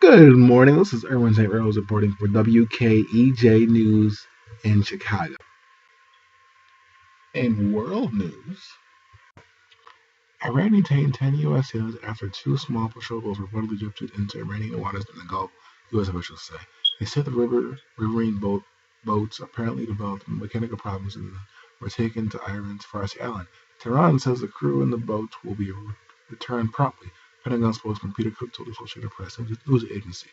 Good morning. This is Erwin St. Rose reporting for WKEJ News in Chicago. In world news, Iran detained 10 U.S. sailors after two small patrol boats reportedly drifted into Iranian waters in the Gulf, U.S. officials say. They said the riverine boats apparently developed mechanical problems and were taken to Iran's Farsi island. Tehran says the crew and the boats will be returned promptly. Pentagon spokesman Peter Cook told the Associated Press news agency.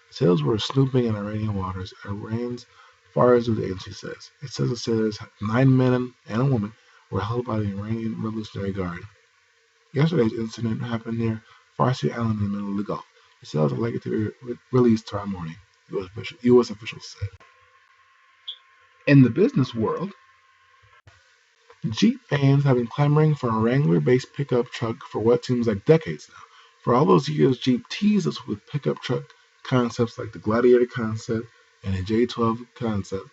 The sailors were snooping in Iranian waters, Iran's Fars news agency says. It says the sailors, 9 men and a woman, were held by the Iranian Revolutionary Guard. Yesterday's incident happened near Farsi Island in the middle of the Gulf. The sailors are likely to be released tomorrow morning, U.S. officials said. In the business world, Jeep fans have been clamoring for a Wrangler-based pickup truck for what seems like decades now. For all those years, Jeep teased us with pickup truck concepts like the Gladiator concept and the J12 concept,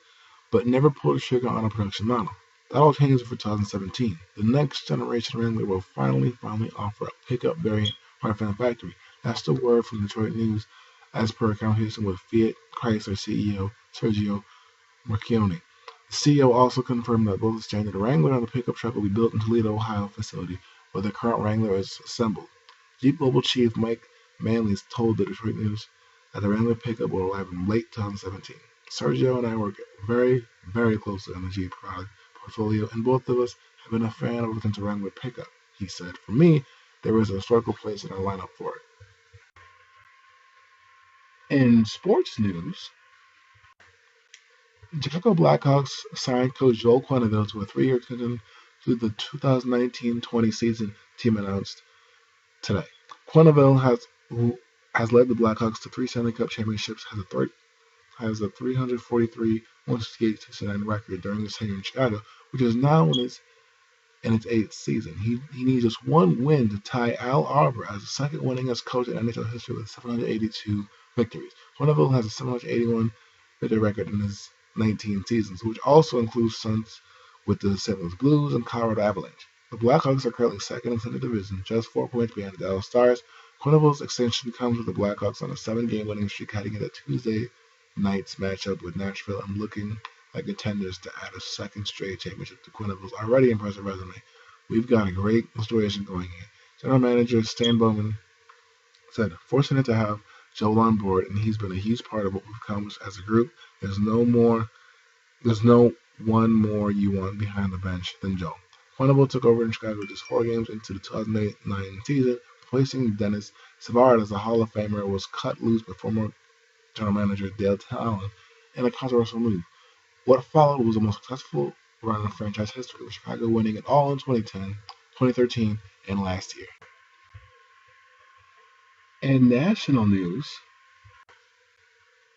but never pulled the trigger on a production model. That all changes for 2017. The next generation Wrangler will finally offer a pickup variant right from the factory. That's the word from Detroit News, as per a conversation with Fiat Chrysler CEO Sergio Marchionne. The CEO also confirmed that both the standard Wrangler and the pickup truck will be built in Toledo, Ohio facility, where the current Wrangler is assembled. Jeep Global Chief Mike Manley told the Detroit News that the Wrangler pickup will arrive in late 2017. Sergio and I work very, very closely on the Jeep product portfolio, and both of us have been a fan of the Wrangler pickup, he said. For me, there is a historical place in our lineup for it. In sports news, Chicago Blackhawks signed coach Joel Queneville to a 3-year extension to the 2019-20 season, team announced today. Queneville, who has led the Blackhawks to 3 Stanley Cup championships, has a 343 168 record during his tenure in Chicago, which is now in its 8th season. He needs just one win to tie Al Arbor as the second winningest coach in NHL history with 782 victories. Queneville has a 781 victory record in his 19 seasons, which also includes stunts with the St. Louis Blues and Colorado Avalanche. The Blackhawks are currently second in Central Division, just 4 points behind the Dallas Stars. Quenneville's extension comes with the Blackhawks on a 7-game winning streak heading into Tuesday night's matchup with Nashville and looking like contenders to add a second straight championship to Quenneville's already impressive resume. We've got a great situation going here. General manager Stan Bowman said, fortunate to have Joel on board, and he's been a huge part of what we've accomplished as a group. There's no one more you want behind the bench than Joel. Quenneville took over in Chicago just 4 games into the 2008-9 season, replacing Dennis Savard as a Hall of Famer was cut loose by former general manager Dale Talon in a controversial move. What followed was the most successful run in franchise history, with Chicago winning it all in 2010, 2013, and last year. In national news,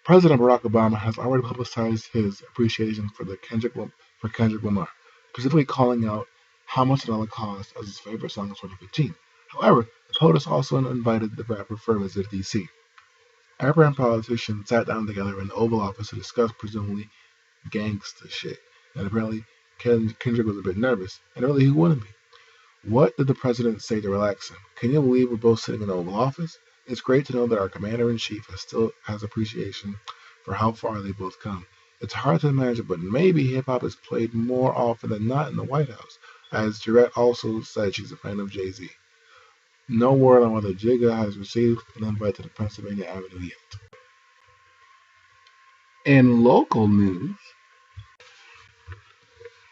President Barack Obama has already publicized his appreciation for Kendrick Lamar, specifically calling out How Much It All Cost as his favorite song of 2015. However, the POTUS also invited the rapper for a visit to D.C. Rapper and politicians sat down together in the Oval Office to discuss presumably gangsta shit, and apparently Kendrick was a bit nervous, and really he wouldn't be. What did the president say to relax him? Can you believe we're both sitting in the Oval Office? It's great to know that our commander-in-chief still has appreciation for how far they both come. It's hard to imagine, but maybe hip-hop is played more often than not in the White House, as Jarrett also said she's a fan of Jay-Z. No word on whether Jigga has received an invite to the Pennsylvania Avenue yet. In local news,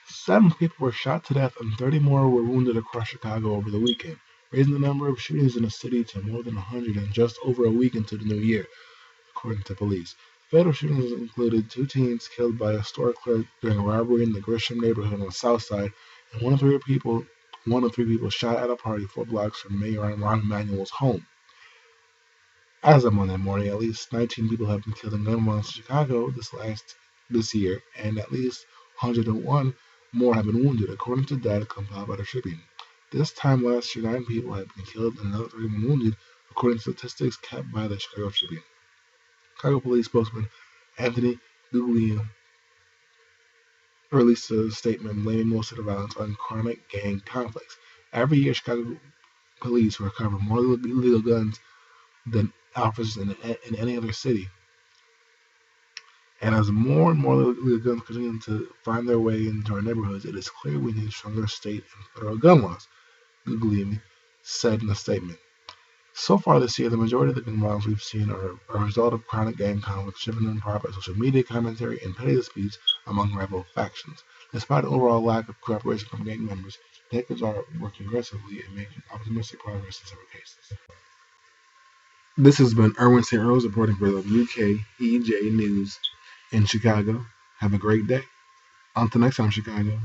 7 people were shot to death and 30 more were wounded across Chicago over the weekend, raising the number of shootings in the city to more than 100 in just over a week into the new year, according to police. Fatal shootings included 2 teens killed by a store clerk during a robbery in the Grisham neighborhood on the south side, and one of 3 people shot at a party 4 blocks from Mayor Ron Emanuel's home. As of Monday morning, at least 19 people have been killed in gun violence in Chicago this year, and at least 101 more have been wounded, according to data compiled by the Tribune. This time last year, 9 people had been killed and another 3 been wounded, according to statistics kept by the Chicago Tribune. Chicago Police spokesman Anthony Guglielmo released a statement blaming most of the violence on chronic gang conflicts. Every year, Chicago police recover more illegal guns than officers in any other city. And as more and more illegal guns continue to find their way into our neighborhoods, it is clear we need stronger state and federal gun laws, Guglielmi said in a statement. So far this year, the majority of the gun violence we've seen are a result of chronic gang conflicts driven in part by social media commentary and petty disputes among rival factions. Despite an overall lack of cooperation from gang members, detectives are working aggressively and making optimistic progress in several cases. This has been Erwin St. Rose reporting for the WKEJ News in Chicago. Have a great day. Until next time, Chicago.